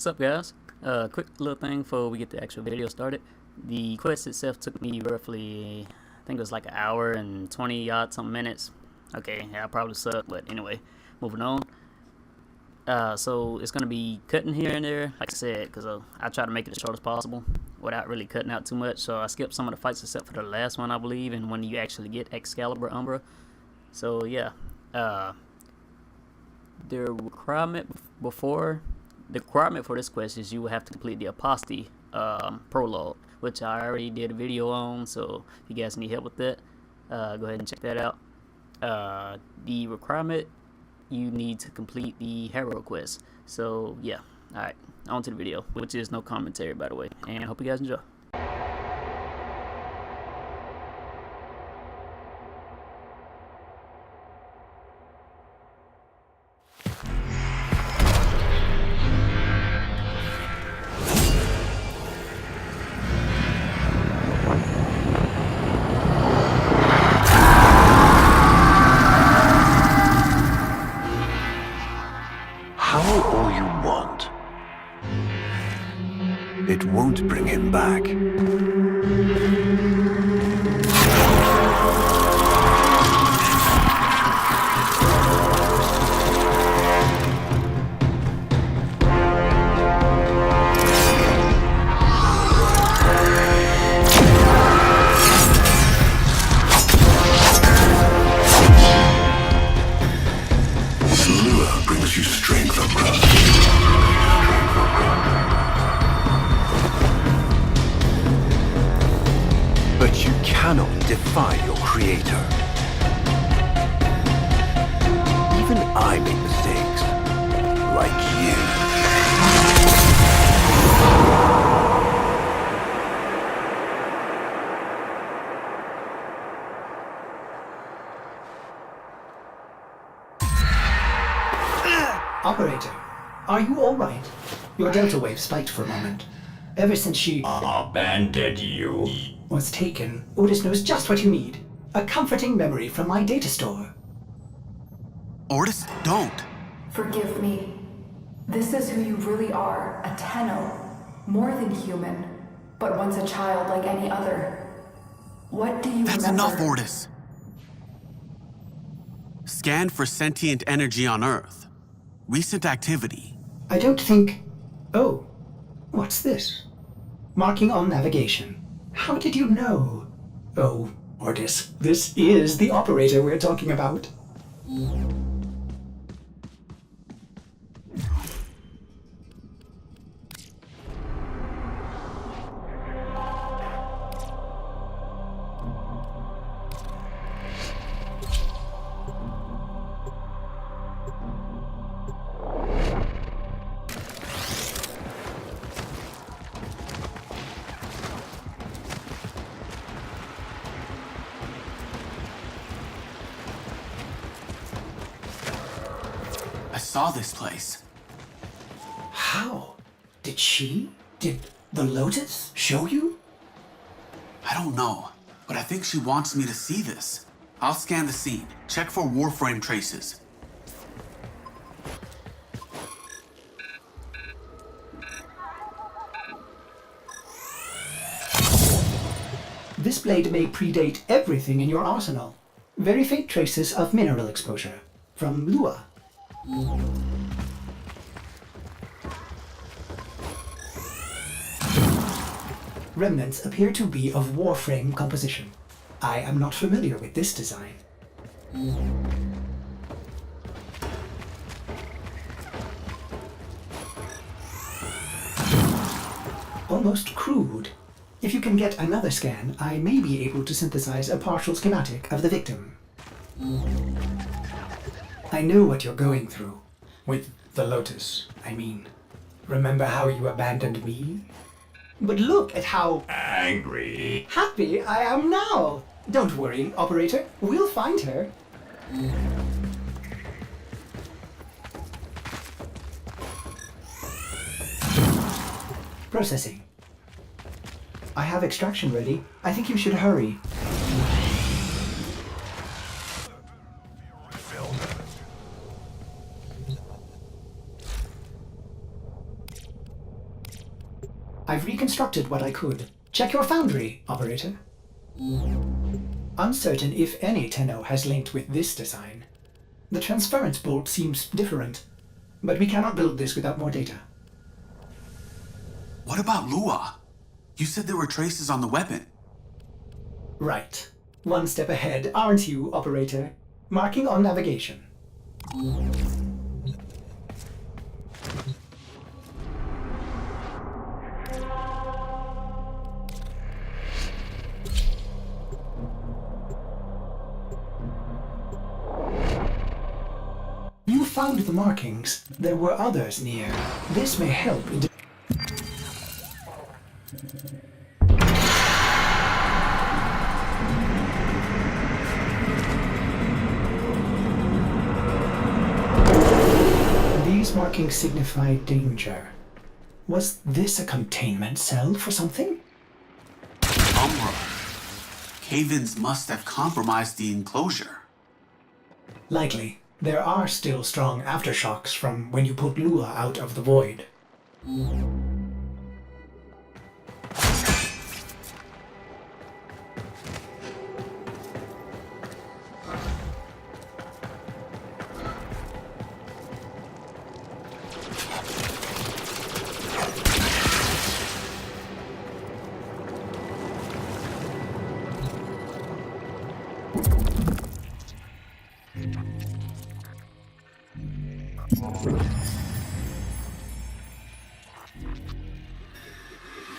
What's up, guys? Quick little thing before we get the actual video started. The quest itself took me roughly, I think it was like an hour and 20 odd some minutes. Okay, yeah, I probably suck, but anyway, moving on. So it's gonna be cutting here and there, like I said, because I try to make it as short as possible without really cutting out too much. So I skipped some of the fights except for the last one, I believe, and when you actually get Excalibur Umbra. So yeah, the requirement for this quest is you will have to complete the apostasy prologue, which I already did a video on. So if you guys need help with that, go ahead and check that out. The requirement, you need to complete the hero quest. So yeah, alright, on to the video, which is no commentary, by the way, and I hope you guys enjoy. All you want. It won't bring him back. Lure brings you strength across. But you cannot defy your creator. Even I make mistakes, like you. Operator, are you all right? Your delta wave spiked for a moment. Ever since she abandoned you. was taken, Otis knows just what you need. A comforting memory from my data store. Otis, don't! Forgive me. This is who you really are, a Tenno. More than human, but once a child like any other. What do you That's remember? enough, Otis! Scan for sentient energy on Earth. Recent activity. I don't think... Oh, what's this? Marking on navigation. How did you know? Oh, Otis, this is the operator we're talking about. I saw this place. How? Did the Lotus show you? I don't know, but I think she wants me to see this. I'll scan the scene. Check for Warframe traces. This blade may predate everything in your arsenal. Very faint traces of mineral exposure. From Lua. Remnants appear to be of Warframe composition. I am not familiar with this design. Almost crude. If you can get another scan, I may be able to synthesize a partial schematic of the victim. I know what you're going through. With the Lotus, I mean. Remember how you abandoned me? But look at how Angry. happy I am now! Don't worry, operator. We'll find her. Processing. I have extraction ready. I think you should hurry. I've reconstructed what I could. Check your foundry, operator. Uncertain if any Tenno has linked with this design. The transference bolt seems different, but we cannot build this without more data. What about Lua? You said there were traces on the weapon. Right. One step ahead, aren't you, operator? Marking on navigation. You found the markings. There were others near. This may help in... These markings signify danger. Was this a containment cell for something? Umbra. Cave-ins must have compromised the enclosure. Likely. There are still strong aftershocks from when you put Lua out of the void.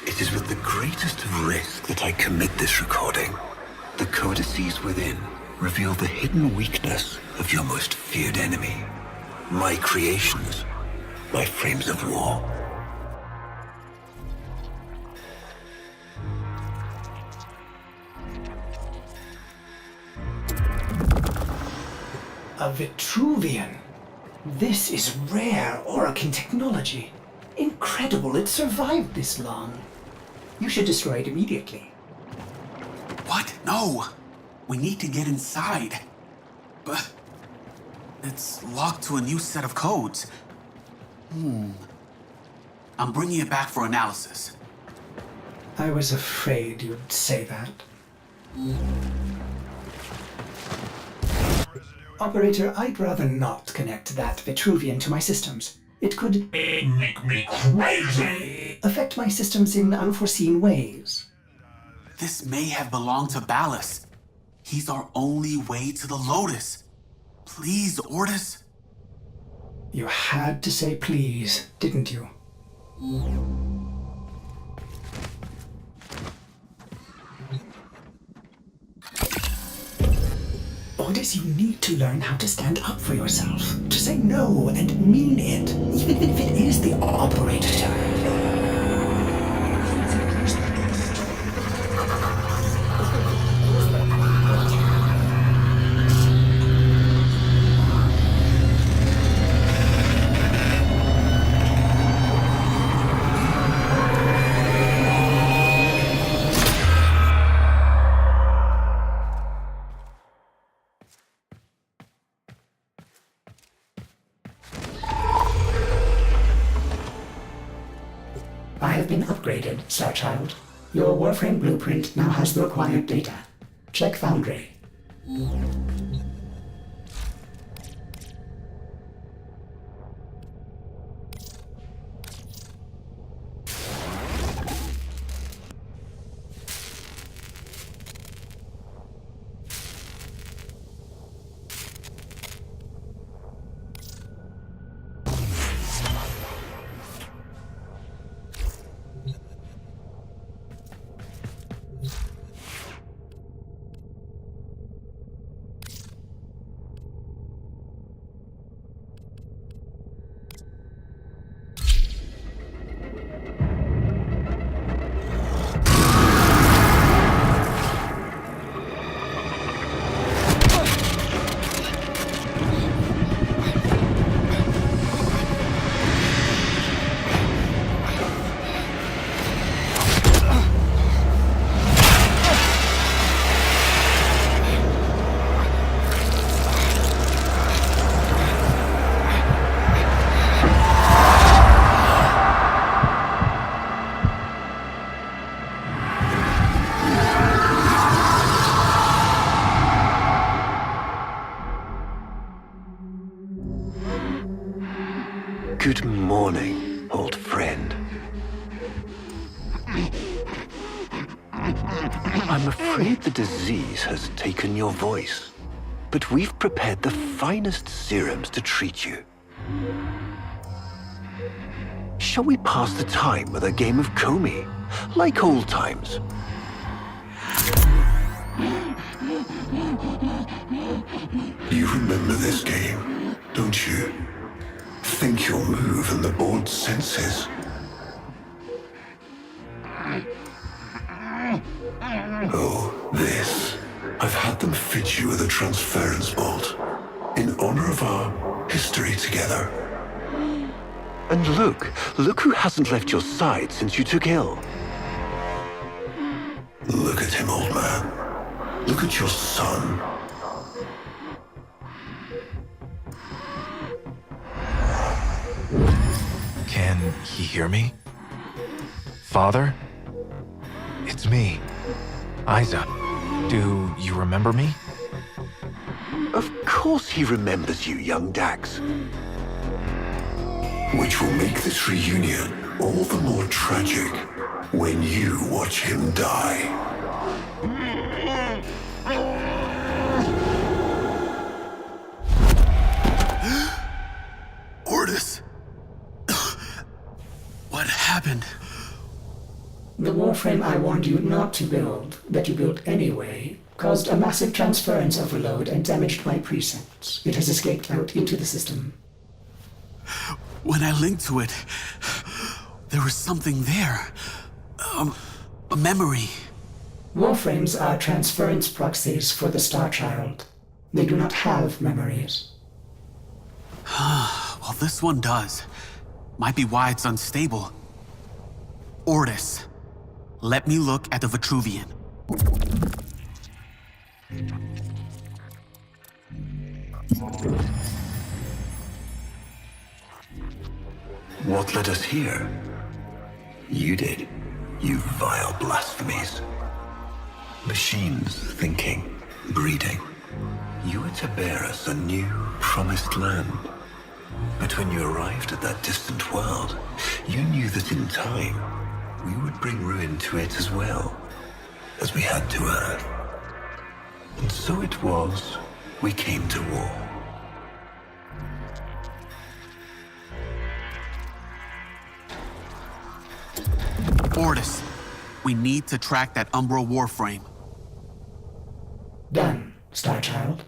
It is with the greatest of risk that I commit this recording. The codices within reveal the hidden weakness of your most feared enemy. My creations, my frames of war. A Vitruvian. This is rare Orokin technology. Incredible it survived this long. You should destroy it immediately. What? No! We need to get inside. But it's locked to a new set of codes. I'm bringing it back for analysis. I was afraid you'd say that. Operator, I'd rather not connect that Vitruvian to my systems. It could Make me crazy! affect my systems in unforeseen ways. This may have belonged to Ballast. He's our only way to the Lotus. Please, Ordis. You had to say please, didn't you? Ordis, you need to learn how to stand up for yourself. To say no and mean it, even if it is the operator. I have been upgraded, Starchild. Your Warframe blueprint now has the required data. Check Foundry. Good morning, old friend. I'm afraid the disease has taken your voice, but we've prepared the finest serums to treat you. Shall we pass the time with a game of Comey, like old times? You remember this game, don't you? Think your move and the board senses. Oh, this. I've had them fit you with a transference bolt in honor of our history together. And look who hasn't left your side since you took ill. Look at him, old man. Look at your son. Can he hear me? Father? It's me, Isa. Do you remember me? Of course he remembers you, young Dax. Which will make this reunion all the more tragic when you watch him die. Ordis! What happened? The Warframe I warned you not to build, that you built anyway, caused a massive transference overload and damaged my precepts. It has escaped out into the system. When I linked to it, there was something there. A memory. Warframes are transference proxies for the Star Child. They do not have memories. Well, this one does. Might be why it's unstable. Ordis, let me look at the Vitruvian. What led us here? You did, you vile blasphemies. Machines thinking, breeding. You were to bear us a new, promised land. But when you arrived at that distant world, you knew that in time, we would bring ruin to it as well, as we had to Earth. And so it was, we came to war. Ordis, we need to track that Umbra Warframe. Done, Star Child.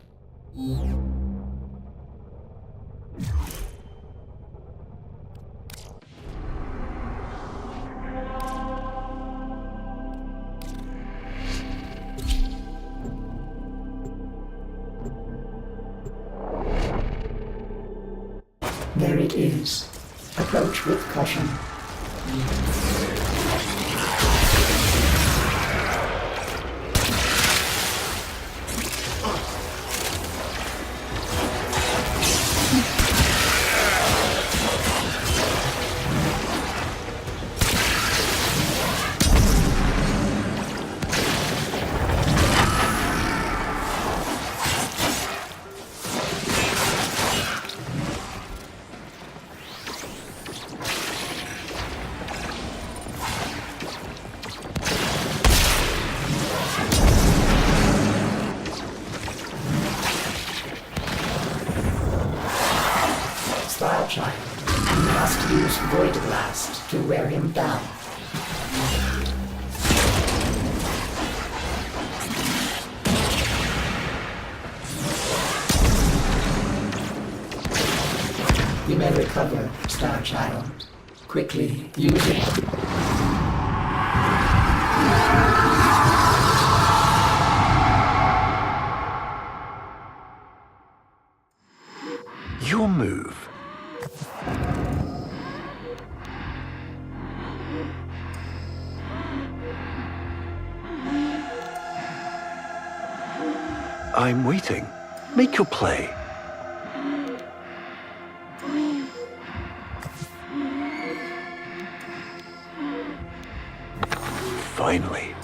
There it is. Approach with caution. Star Child, you must use Void Blast to wear him down. You may recover, Star Child. Quickly, use it. Your move. I'm waiting. Make your play. Finally.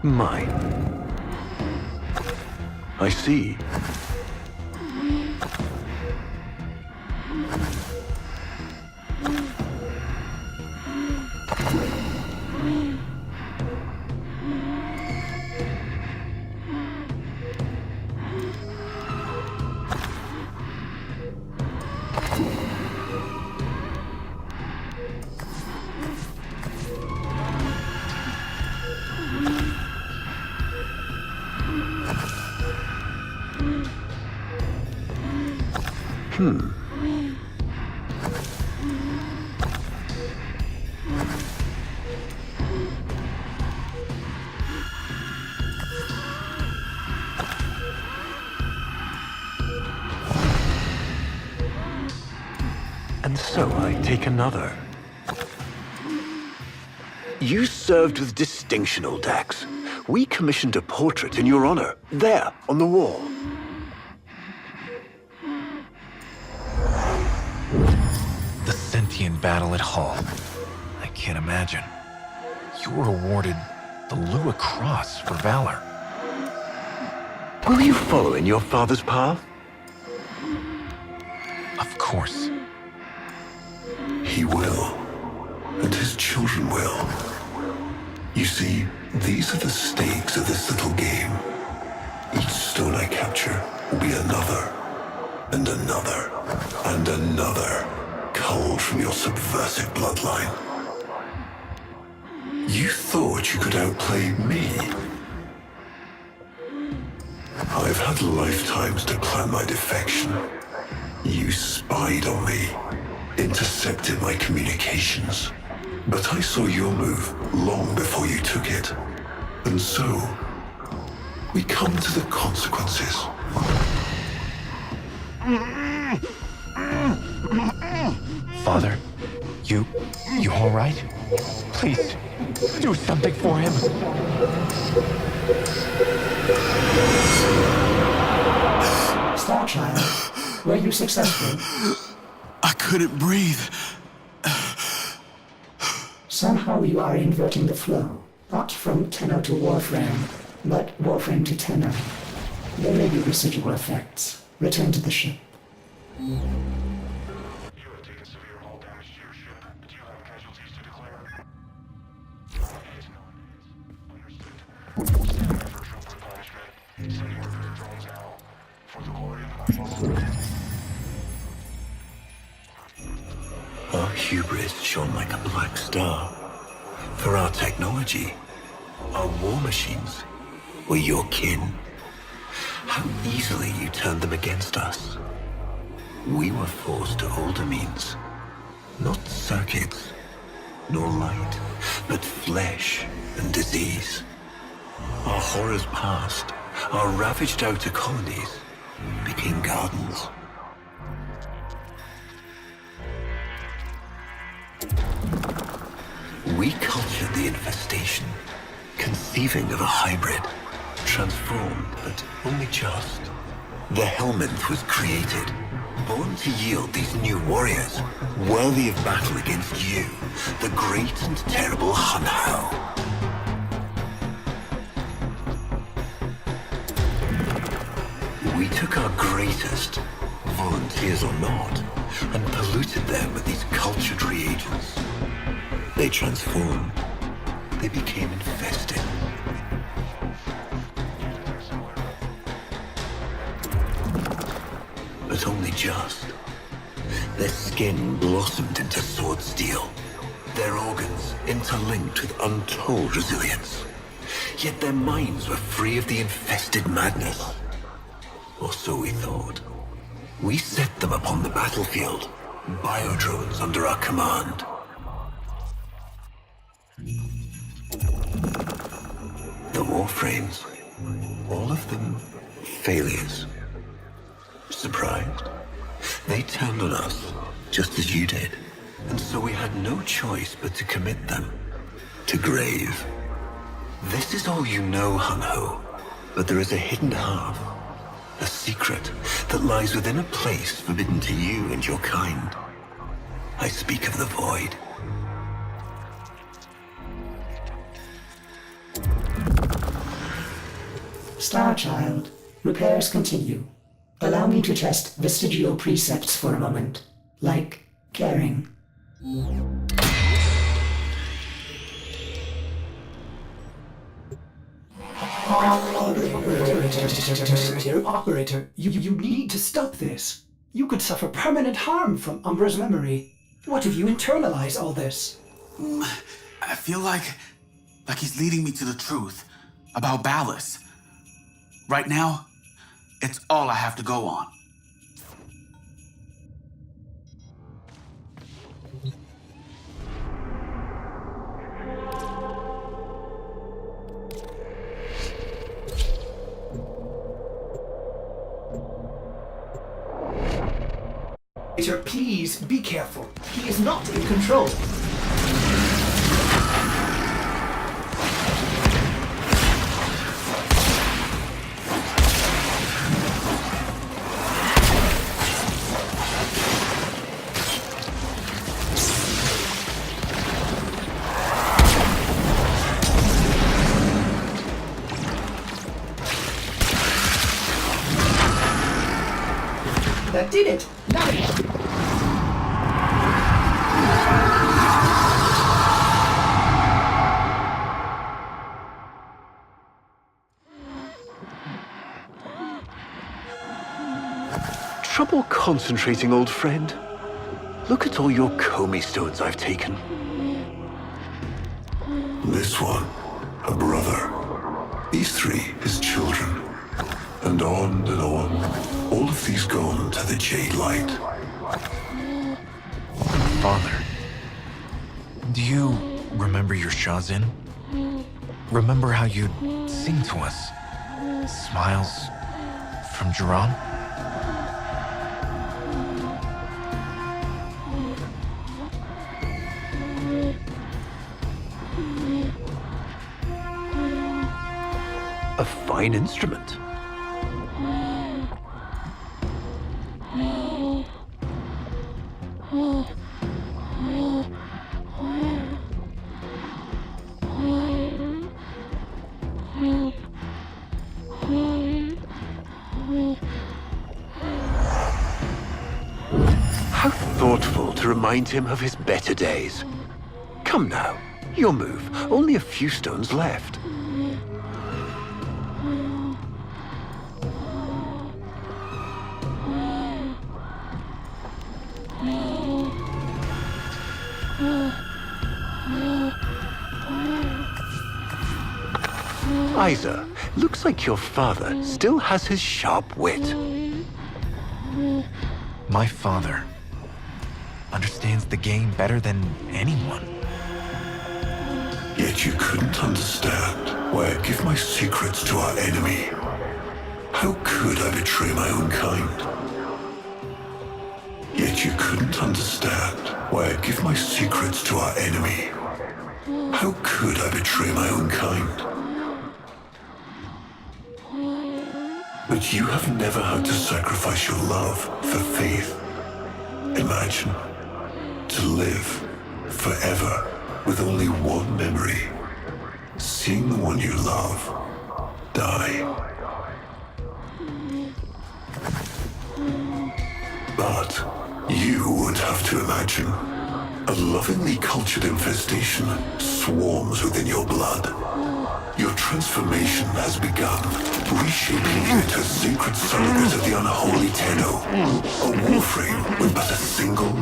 Mine. I see. And so I take another. You served with distinction, old Dax. We commissioned a portrait in your honor, there, on the wall. The sentient battle at Hull. I can't imagine. You were awarded the Lua Cross for valor. Will you follow in your father's path? Of course. He will, and his children will. You see, these are the stakes of this little game. Each stone I capture will be another, and another, and another, culled from your subversive bloodline. You thought you could outplay me? I've had lifetimes to plan my defection. You spied on me, intercepted my communications. But I saw your move long before you took it. And so, we come to the consequences. Father, you all right? Please, do something for him. Star Child, were you successful? I couldn't breathe. Somehow you are inverting the flow. Not from Tenno to Warframe, but Warframe to Tenno. There may be residual effects. Return to the ship. You have taken severe hull damage to your ship. Do you have casualties to declare? Understood. Stand by for troop replenishment. Sending repair drones out. For the glory of the Knights. Our hubris shone like a black star. For our technology, our war machines were your kin. How easily you turned them against us. We were forced to older means. Not circuits, nor light, but flesh and disease. Our horrors passed. Our ravaged outer colonies became gardens. We cultured the infestation, conceiving of a hybrid, transformed, but only just. The Helminth was created, born to yield these new warriors, worthy of battle against you, the great and terrible Hun Hao. We took our greatest, volunteers or not, and polluted them with these cultured reagents. They transformed. They became infested. But only just. Their skin blossomed into sword steel. Their organs interlinked with untold resilience. Yet their minds were free of the infested madness. Or so we thought. We set them upon the battlefield, biodrones under our command. The Warframes, all of them failures. Surprised? They turned on us, just as you did. And so we had no choice but to commit them to grave. This is all you know, Hun Ho, but there is a hidden half, a secret that lies within a place forbidden to you and your kind. I speak of the Void. Star Child, repairs continue. Allow me to test vestigial precepts for a moment, like caring. Operator, you need to stop this. You could suffer permanent harm from Umbra's memory. What if you internalize all this? I feel like he's leading me to the truth about Ballas. Right now, it's all I have to go on. Sir, please be careful. He is not in control. That did it! Nice! Trouble concentrating, old friend? Look at all your Comey stones I've taken. This one, a brother. These three, his children. And on and on. All of these gone to the Jade Light. Father, do you remember your Shazin? Remember how you'd sing to us? Smiles from Jiran? A fine instrument. How thoughtful to remind him of his better days. Come now, your move. Only a few stones left. Isa, looks like your father still has his sharp wit. My father understands the game better than anyone. Yet you couldn't understand why I give my secrets to our enemy. How could I betray my own kind? Yet you couldn't understand why I give my secrets to our enemy. How could I betray my own kind? But you have never had to sacrifice your love for faith. Imagine to live forever with only one memory. Seeing the one you love die. But you would have to imagine a lovingly cultured infestation swarms within your blood. Your transformation has begun, reshaping you into a sacred surrogate of the unholy Tenno. A Warframe with but a single,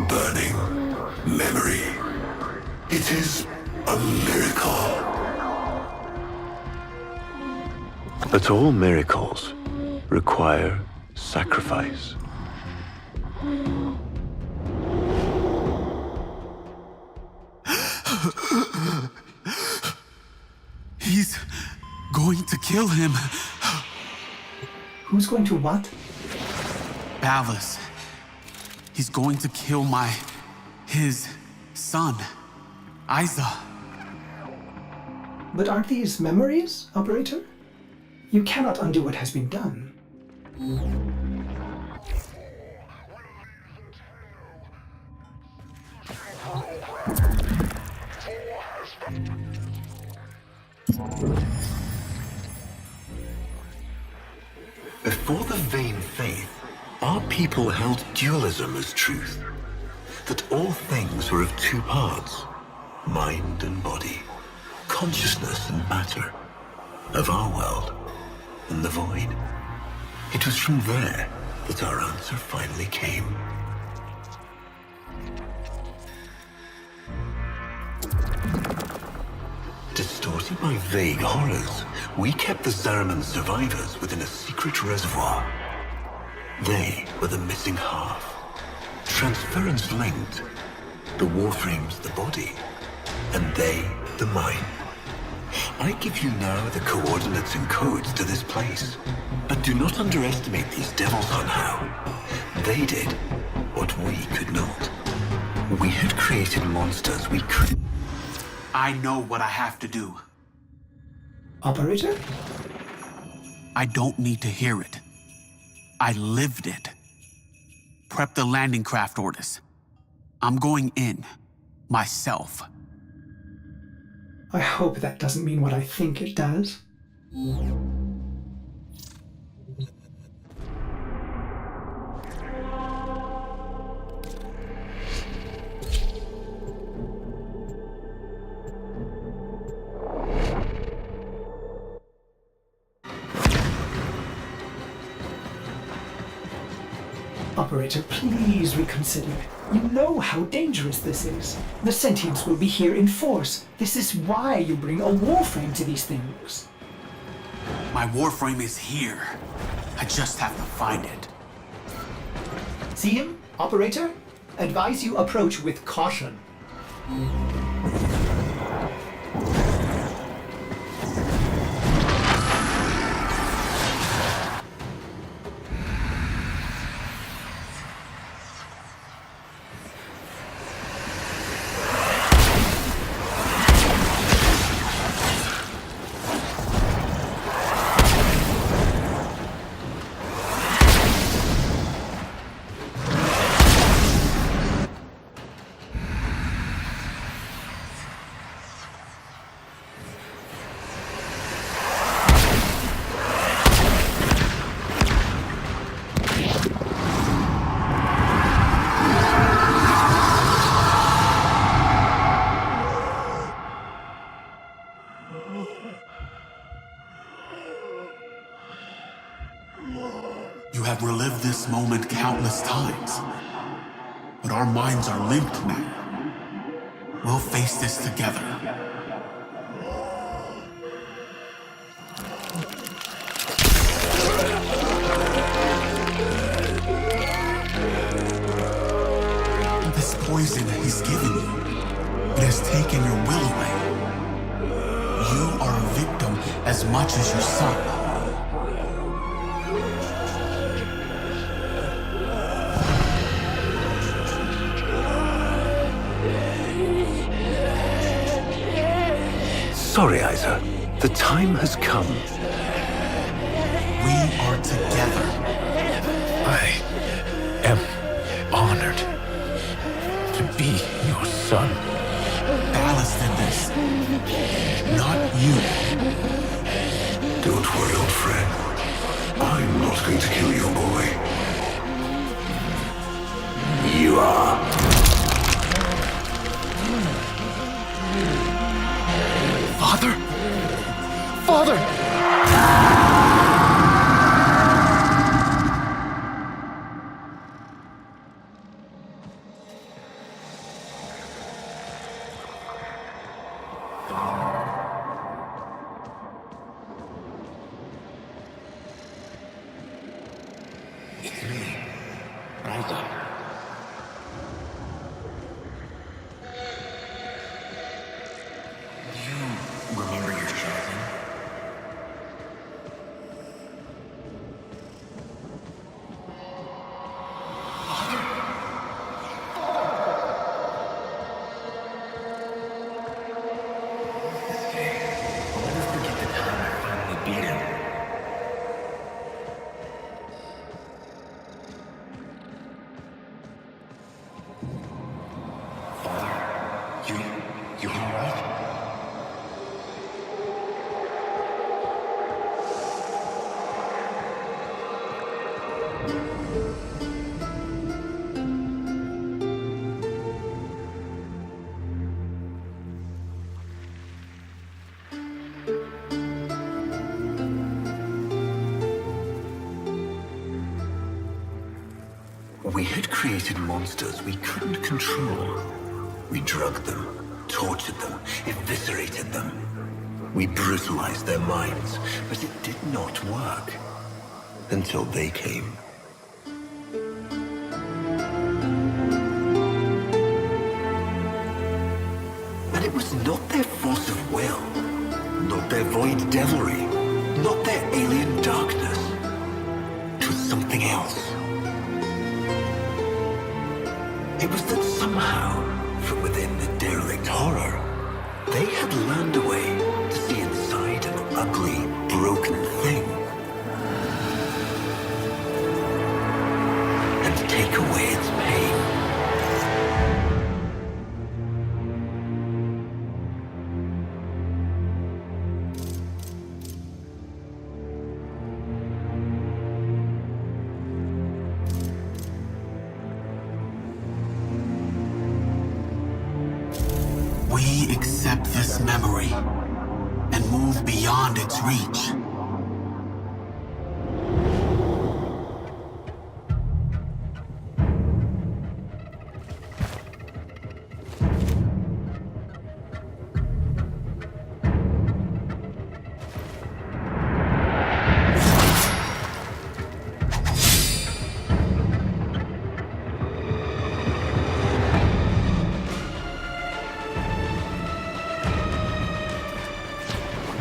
burning memory. It is a miracle. But all miracles require sacrifice. He's going to kill him. Who's going to what? Ballas. He's going to kill his son, Isa. But aren't these memories, Operator? You cannot undo what has been done. people held dualism as truth. That all things were of two parts, mind and body, consciousness and matter, of our world and the void. It was from there that our answer finally came. Distorted by vague horrors, we kept the Zariman survivors within a secret reservoir. They were the missing half. Transference linked. The Warframe's the body, and they the mind. I give you now the coordinates and codes to this place. But do not underestimate these devils on how. They did what we could not. We had created monsters we could. I know what I have to do. Operator? I don't need to hear it. I lived it. Prep the landing craft orders. I'm going in. Myself. I hope that doesn't mean what I think it does. Operator, please reconsider. You know how dangerous this is. The sentients will be here in force. This is why you bring a Warframe to these things. My Warframe is here. I just have to find it. See him, Operator? Advise you approach with caution. You have relived this moment countless times. But our minds are linked now. We'll face this together. This poison he's given you, it has taken your will away. You are a victim as much as your son. Sorry, Isa. The time has come. We are together. I am honored to be your son. Ballast did this, not you. Don't worry, old friend. I'm not going to kill your boy. You are. Father? Father! It's me, Isa. Remember your chosen? I'll never forget the time I finally beat him. Father, you alright? We had created monsters we couldn't control. We drugged them, tortured them, eviscerated them. We brutalized their minds, but it did not work. Until they came. And it was not their force of will, not their void devilry, not their alien darkness. It was something else. It was that somehow, from within the derelict horror, they had learned a way to see inside an ugly, broken thing. And to take away its pain. We accept this memory and move beyond its reach.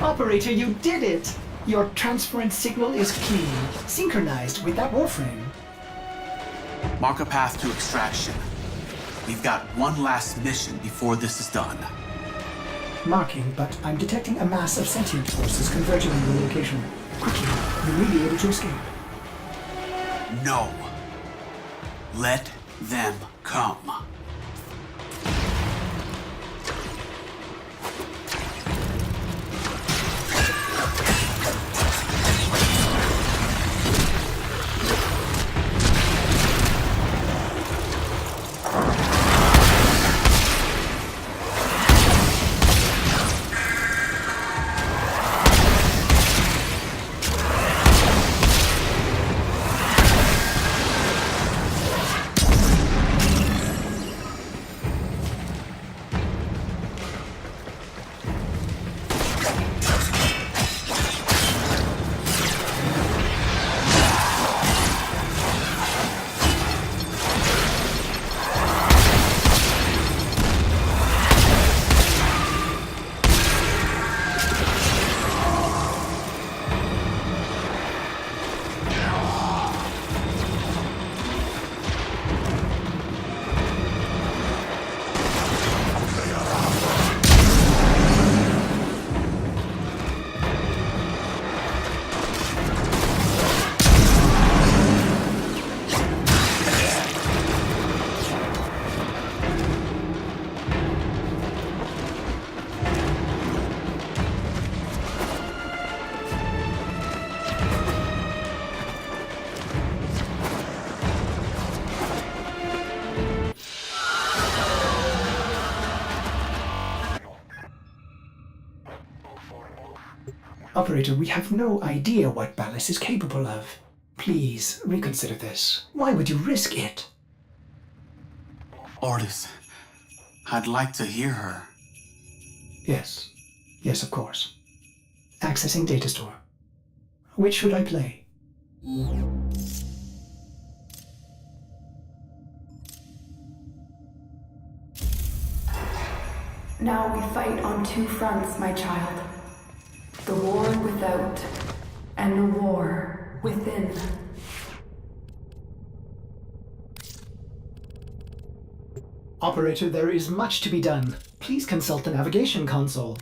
Operator, you did it! Your transference signal is clean, synchronized with that Warframe. Mark a path to extraction. We've got one last mission before this is done. Marking, but I'm detecting a mass of sentient forces converging on your location. Quickly, you may be able to escape. No. Let them come. Operator, we have no idea what Ballas is capable of. Please, reconsider this. Why would you risk it? Ordis, I'd like to hear her. Yes. Yes, of course. Accessing data store. Which should I play? Now we fight on two fronts, my child. The war without, and the war within. Operator, there is much to be done. Please consult the navigation console.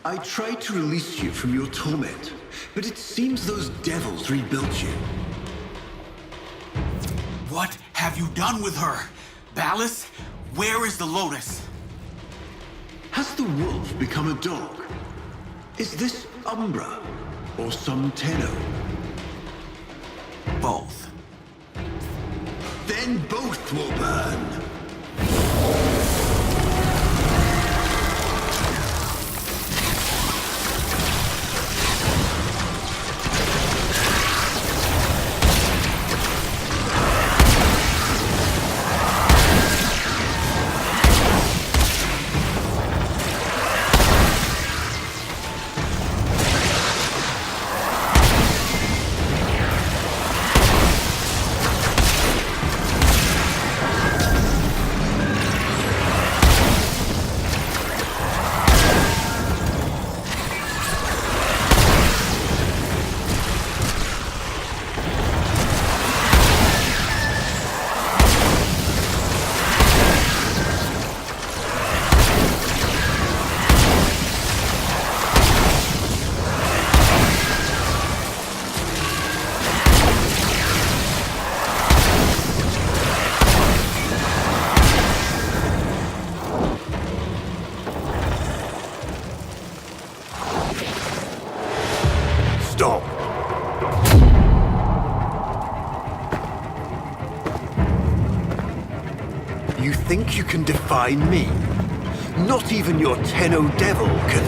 I tried to release you from your torment, but it seems those devils rebuilt you. What have you done with her? Ballas, where is the Lotus? Has the wolf become a dog? Is this Umbra? Or some Tenno? Both. Then both will burn. Stop! You think you can define me? Not even your Tenno devil can...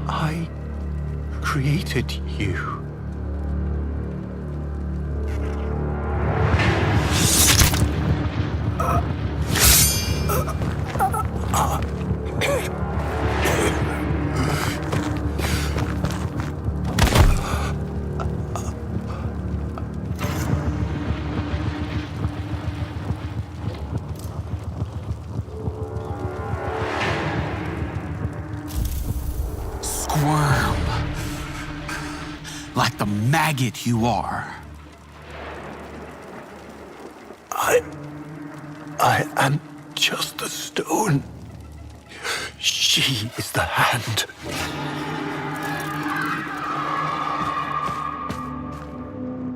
I created you. Squirm. Like the maggot you are. I am just the stone. She is the hand.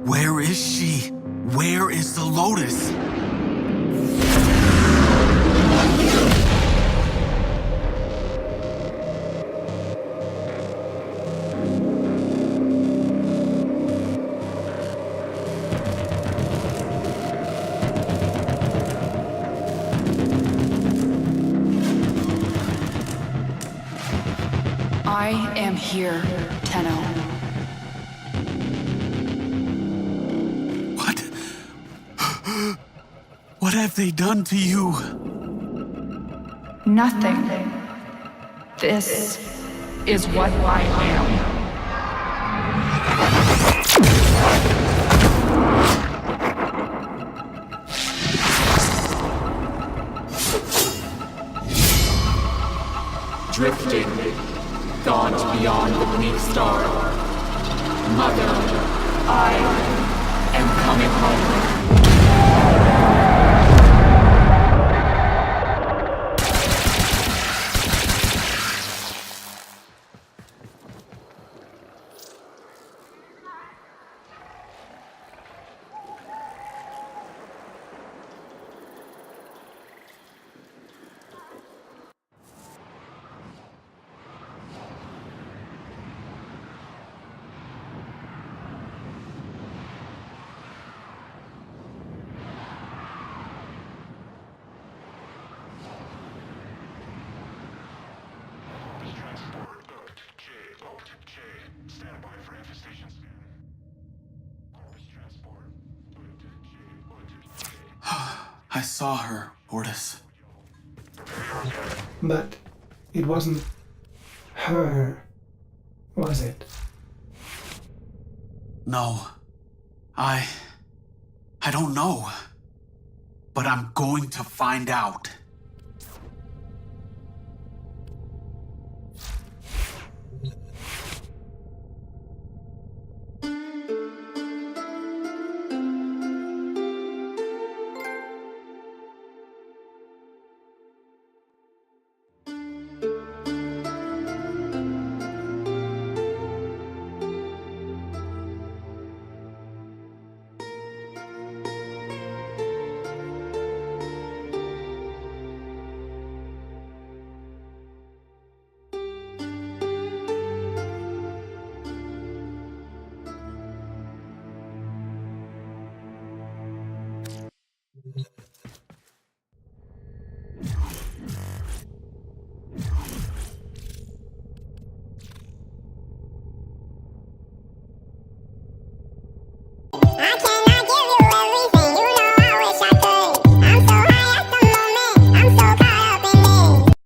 Where is she? Where is the Lotus? I am here, Tenno. What? What have they done to you? Nothing. This is what I am. Drifting, gaunt beyond the bleak star. Mother, I am coming home. Stand by for infestation scan. Corpus transport. I saw her, Ortis. But it wasn't her, was it? No. I don't know. But I'm going to find out.